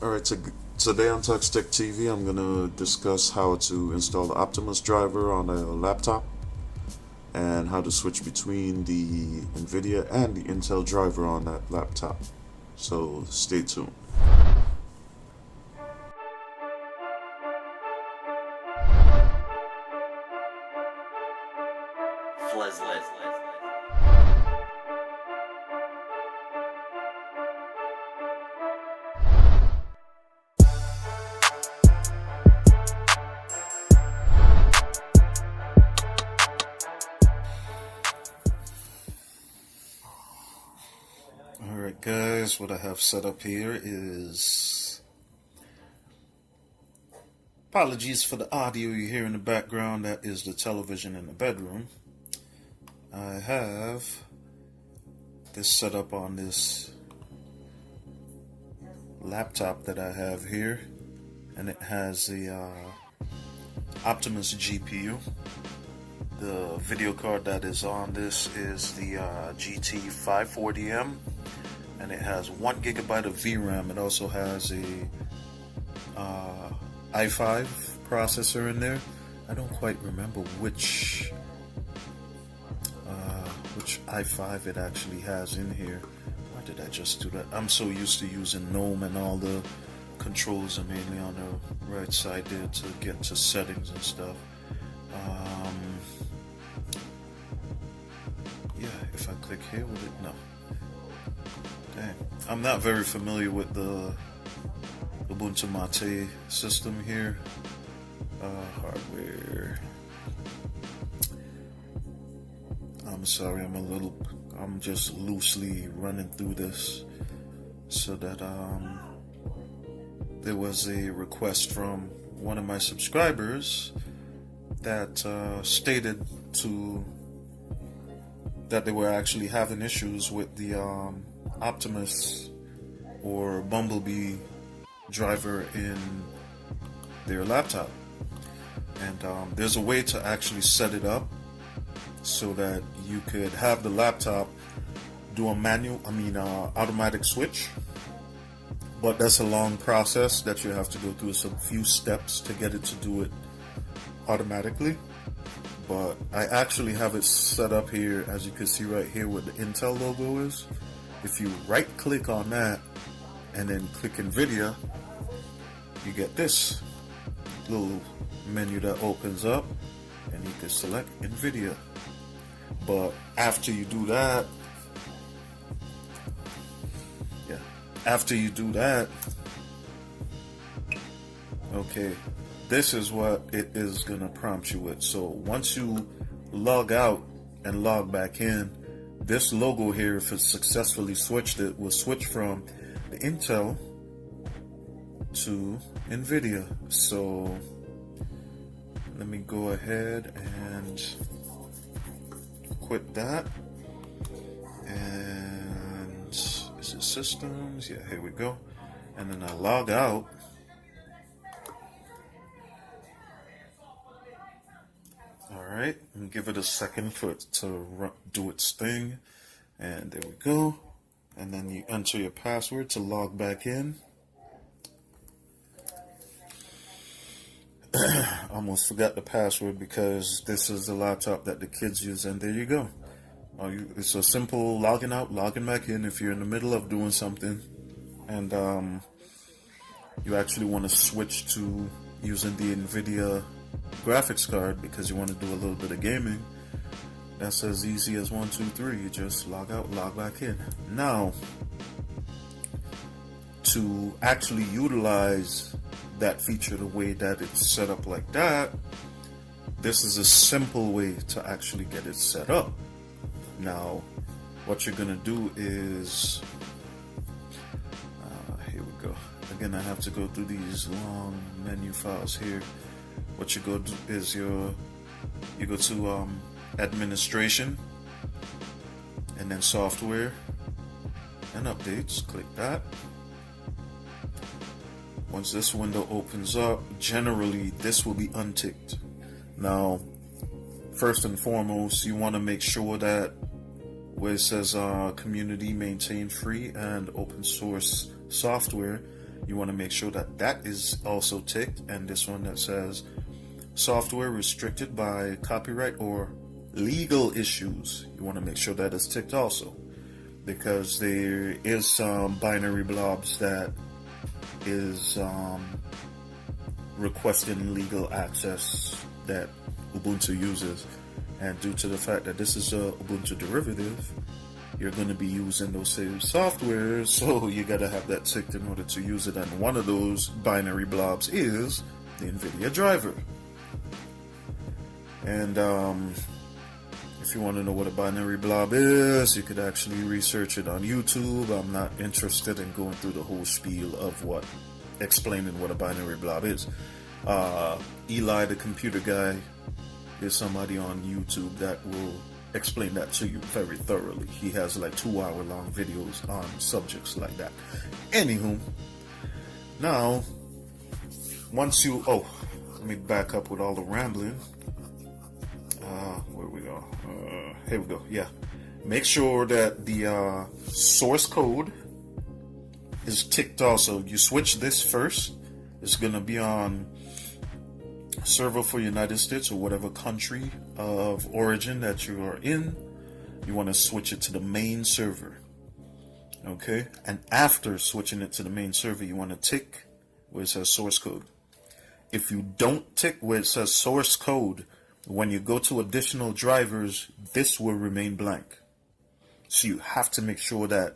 Alright, today on Tech TV, I'm going to discuss how to install the Optimus driver on a laptop and how to switch between the Nvidia and the Intel driver on that laptop. So stay tuned. Alright guys, what I have set up here is, apologies for the audio you hear in the background, that is the television in the bedroom. I have this set up on this laptop that I have here, and it has the Optimus GPU. The video card that is on this is the GT540M, and it has 1 GB of VRAM. It also has a i5 processor in there. I don't quite remember which i5 it actually has in here. Why did I just do that? I'm so used to using GNOME, and all the controls are mainly on the right side there to get to settings and stuff. Yeah, if I click here, would it? No. Dang. I'm not very familiar with the Ubuntu Mate system here. Hardware. I'm sorry, I'm just loosely running through this, so that there was a request from one of my subscribers that stated that they were actually having issues with the Optimus or Bumblebee driver in their laptop, and there's a way to actually set it up so that you could have the laptop do a automatic switch. But that's a long process that you have to go through some few steps to get it to do it automatically. But I actually have it set up here, as you can see right here where the Intel logo is. If you right click on that and then click Nvidia, you get this little menu that opens up, and you can select Nvidia. But after you do that, okay, this is what it is gonna prompt you with. So once you log out and log back in, this logo here, if it's successfully switched, it will switch from the Intel to Nvidia. So let me go ahead and quit that, and is it systems? Yeah, here we go. And then I log out. Alright, and give it a second for it to do its thing, and there we go. And then you enter your password to log back in. Almost forgot the password because this is the laptop that the kids use, and there you go. It's a simple logging out, logging back in if you're in the middle of doing something and you actually want to switch to using the Nvidia graphics card because you want to do a little bit of gaming. That's as easy as 1, 2, 3. You just log out, log back in. Now, to actually utilize that feature the way that it's set up like that, this is a simple way to actually get it set up. Now, what you're gonna do is, here we go. Again, I have to go through these long menu files here. What you go do is you go to administration, and then software and updates. Click that. Once this window opens up, generally this will be unticked. Now, first and foremost, you want to make sure that where it says community maintain free and open source software, you want to make sure that that is also ticked, and this one that says software restricted by copyright or legal issues, you want to make sure that is ticked also, because there is some binary blobs that is requesting legal access that Ubuntu uses, and due to the fact that this is a Ubuntu derivative, you're going to be using those same softwares, so you got to have that ticked in order to use it. And one of those binary blobs is the Nvidia driver. And if you want to know what a binary blob is, you could actually research it on YouTube. I'm not interested in going through the whole spiel of explaining what a binary blob is. Eli, the computer guy, is somebody on YouTube that will explain that to you very thoroughly. He has like 2-hour-long videos on subjects like that. Anywho, now, once you, let me back up with all the rambling. Where we go? Here we go. Yeah. Make sure that the source code is ticked also. You switch this first. It's going to be on server for United States or whatever country of origin that you are in. You want to switch it to the main server. Okay? And after switching it to the main server, you want to tick where it says source code. If you don't tick where it says source code, when you go to additional drivers, this will remain blank. So you have to make sure that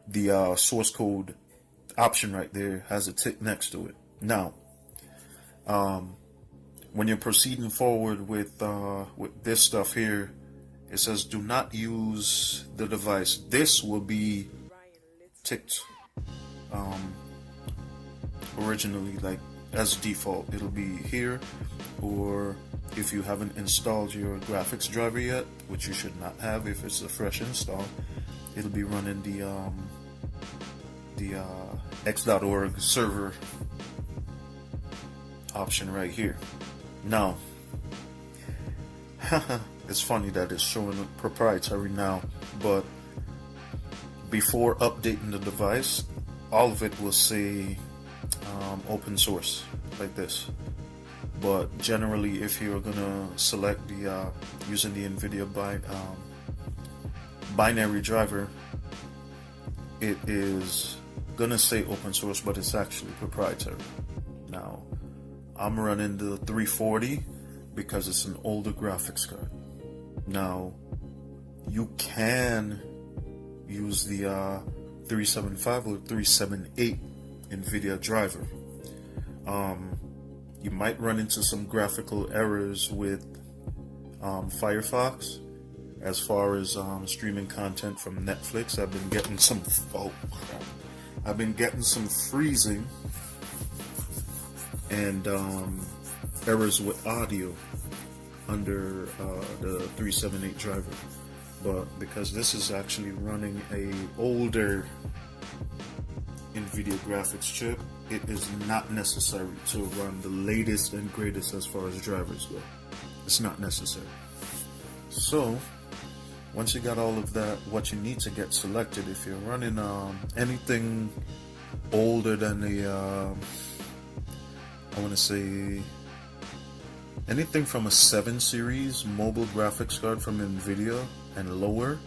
the source code option right there has a tick next to it. Now, when you're proceeding forward with this stuff here, it says do not use the device. This will be ticked originally, like as default. It'll be here, or if you haven't installed your graphics driver yet, which you should not have if it's a fresh install, it'll be running the x.org server option right here. Now, it's funny that it's showing proprietary now, but before updating the device, all of it will say open source like this. But generally, if you're gonna select the using the Nvidia binary driver, it is gonna say open source, but it's actually proprietary. Now, I'm running the 340 because it's an older graphics card. Now, you can use the 375 or 378 Nvidia driver. You might run into some graphical errors with Firefox as far as streaming content from Netflix. I've been getting some freezing and errors with audio under the 378 driver. But because this is actually running a older Nvidia graphics chip, it is not necessary to run the latest and greatest as far as drivers go. It's not necessary. So once you got all of that, what you need to get selected, if you're running anything older than I want to say anything from a 7 series mobile graphics card from Nvidia and lower,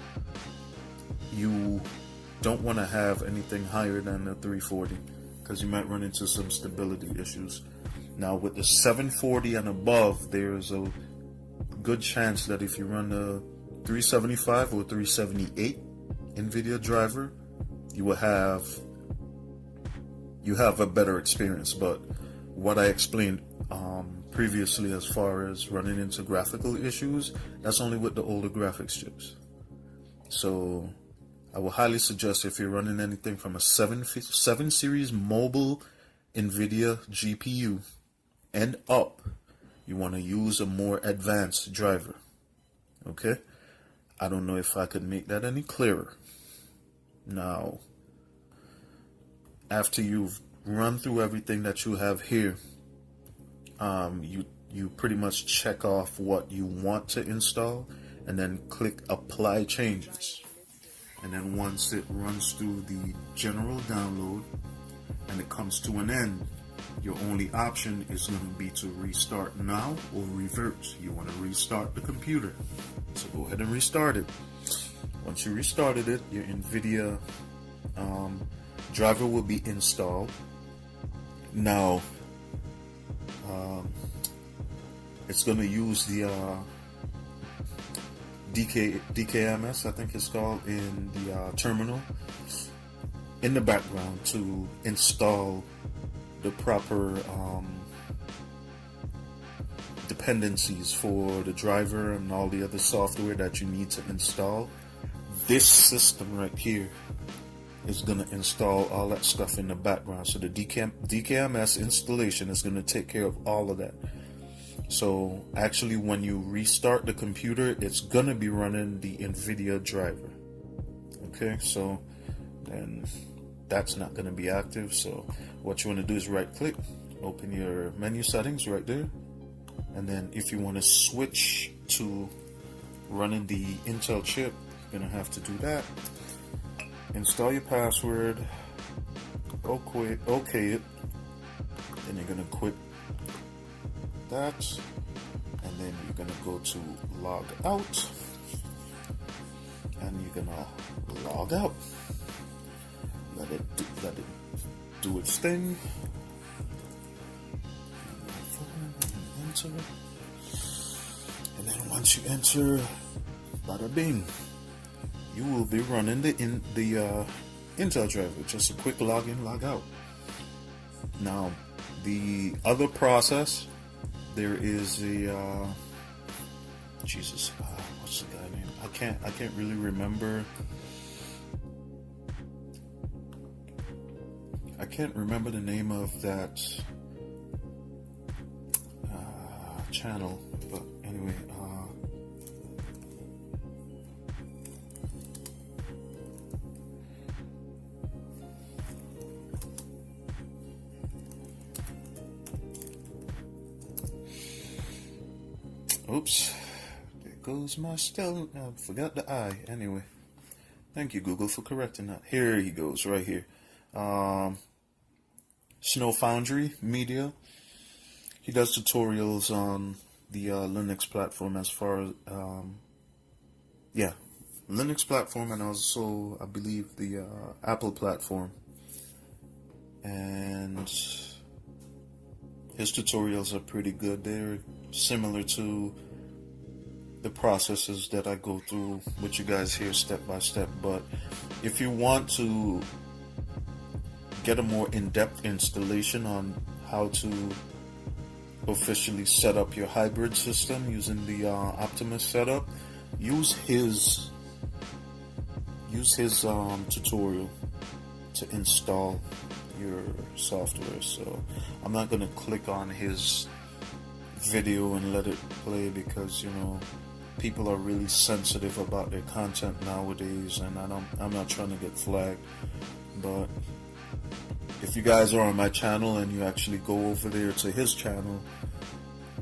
you don't want to have anything higher than the 340 because you might run into some stability issues. Now with the 740 and above, there's a good chance that if you run the 375 or 378 Nvidia driver, you have a better experience. But what I explained previously as far as running into graphical issues, that's only with the older graphics chips. So I will highly suggest, if you're running anything from a 7 series mobile Nvidia GPU and up, you want to use a more advanced driver. Okay? I don't know if I could make that any clearer. Now, after you've run through everything that you have here, you pretty much check off what you want to install and then click apply changes. And then once it runs through the general download, and it comes to an end, your only option is going to be to restart now or revert. You want to restart the computer, so go ahead and restart it. Once you restarted it, your Nvidia driver will be installed. Now it's going to use the DKMS, I think it's called, in the terminal in the background to install the proper dependencies for the driver and all the other software that you need to install. This system right here is going to install all that stuff in the background. So the DKMS installation is going to take care of all of that. So actually, when you restart the computer, it's going to be running the Nvidia driver. Okay, so then that's not going to be active. So what you want to do is right click, open your menu settings right there, and then if you want to switch to running the Intel chip, you're going to have to do that. Install your password, okay it, then you're going to quit that, and then you're going to go to log out, and you're going to log out. Let it do its thing. Enter, and then once you enter, bada bing, you will be running the Intel driver. Just a quick login, log out. Now, the other process, there is a what's the guy name? I can't really remember. I can't remember the name of that channel, but anyway, oops, there goes my spelling. I forgot the I. Anyway, thank you, Google, for correcting that. Here he goes, right here. Snow Foundry Media. He does tutorials on the Linux platform, as far as Linux platform, and also I believe the Apple platform. And his tutorials are pretty good. They're similar to the processes that I go through with you guys here step by step. But if you want to get a more in-depth installation on how to officially set up your hybrid system using the Optimus setup, use his tutorial to install your software. So I'm not going to click on his video and let it play, because people are really sensitive about their content nowadays, and I'm not trying to get flagged. But if you guys are on my channel and you actually go over there to his channel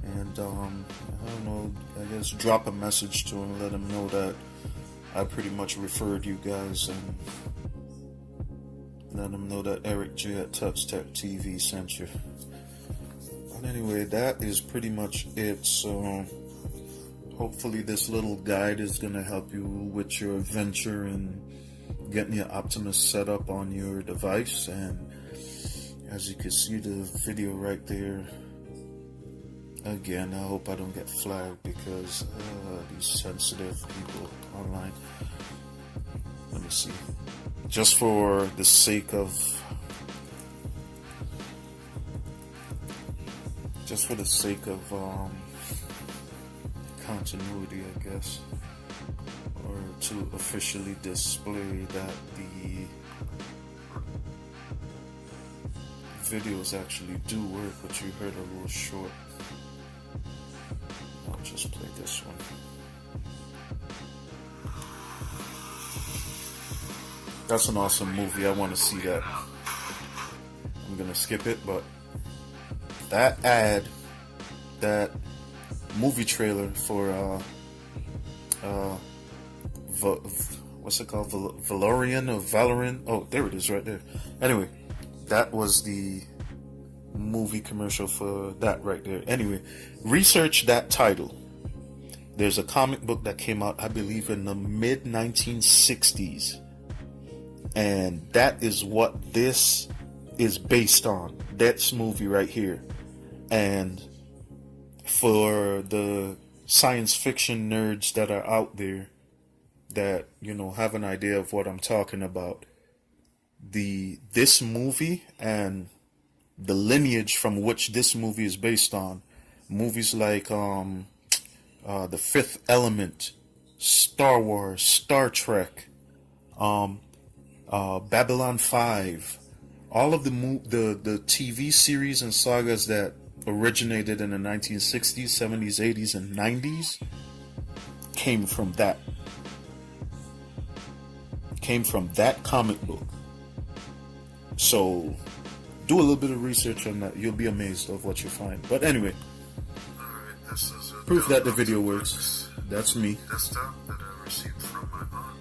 and I don't know, I guess drop a message to him, let him know that I pretty much referred you guys, and let him know that Eric J at Touch Tech TV sent you. But anyway, that is pretty much it. So hopefully this little guide is going to help you with your adventure in getting your Optimus set up on your device. And as you can see the video right there, again, I hope I don't get flagged, because these sensitive people online. Let me see. Just for the sake of continuity, I guess, or to officially display that the videos actually do work, but you heard a little short. I'll just play this one. That's an awesome movie. I want to see that. I'm gonna skip it, but that ad, that movie trailer for what's it called? Valorian or Valorant? Oh, there it is, right there. Anyway, that was the movie commercial for that right there. Anyway, research that title. There's a comic book that came out, I believe, in the mid 1960s, and that is what this is based on. That's movie right here. And for the science fiction nerds that are out there that, you know, have an idea of what I'm talking about, this movie and the lineage from which this movie is based on, movies like The Fifth Element, Star Wars, Star Trek, Babylon 5, all of the TV series and sagas that originated in the 1960s, 70s, 80s, and 90s came from that comic book. So do a little bit of research on that. You'll be amazed of what you find. But anyway, This is a proof that the video Dell works. That's me. desktop that I received from my mom.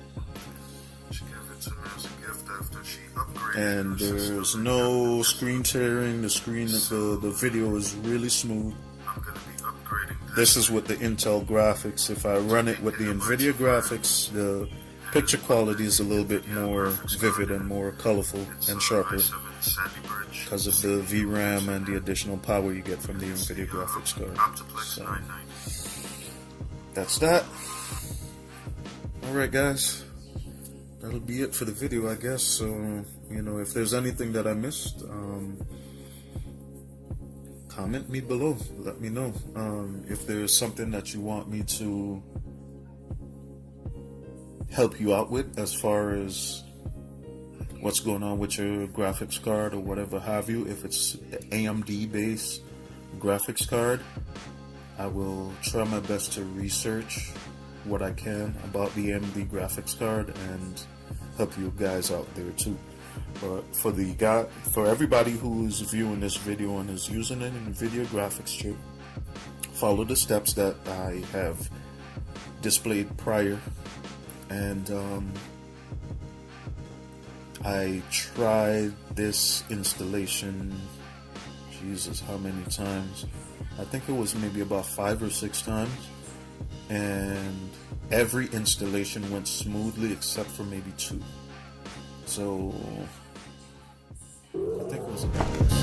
She gave it to me as a gift after she upgraded And her system. there's no screen tearing. The video is really smooth. I'm going to be upgrading This is with the Intel graphics. If I run it with the Nvidia graphics, the picture quality is a little bit more vivid and more colorful and sharper because of the VRAM and the additional power you get from the Nvidia graphics card. So that's that. Alright guys, that'll be it for the video, I guess. So, you know, if there's anything that I missed, comment me below. Let me know. If there's something that you want me to help you out with as far as what's going on with your graphics card or whatever have you. If it's AMD based graphics card, I will try my best to research what I can about the AMD graphics card and help you guys out there too. But for everybody who's viewing this video and is using an Nvidia graphics chip, follow the steps that I have displayed prior. And I tried this installation, Jesus, how many times? I think it was maybe about 5 or 6 times, and every installation went smoothly except for maybe 2. So I think it was about this.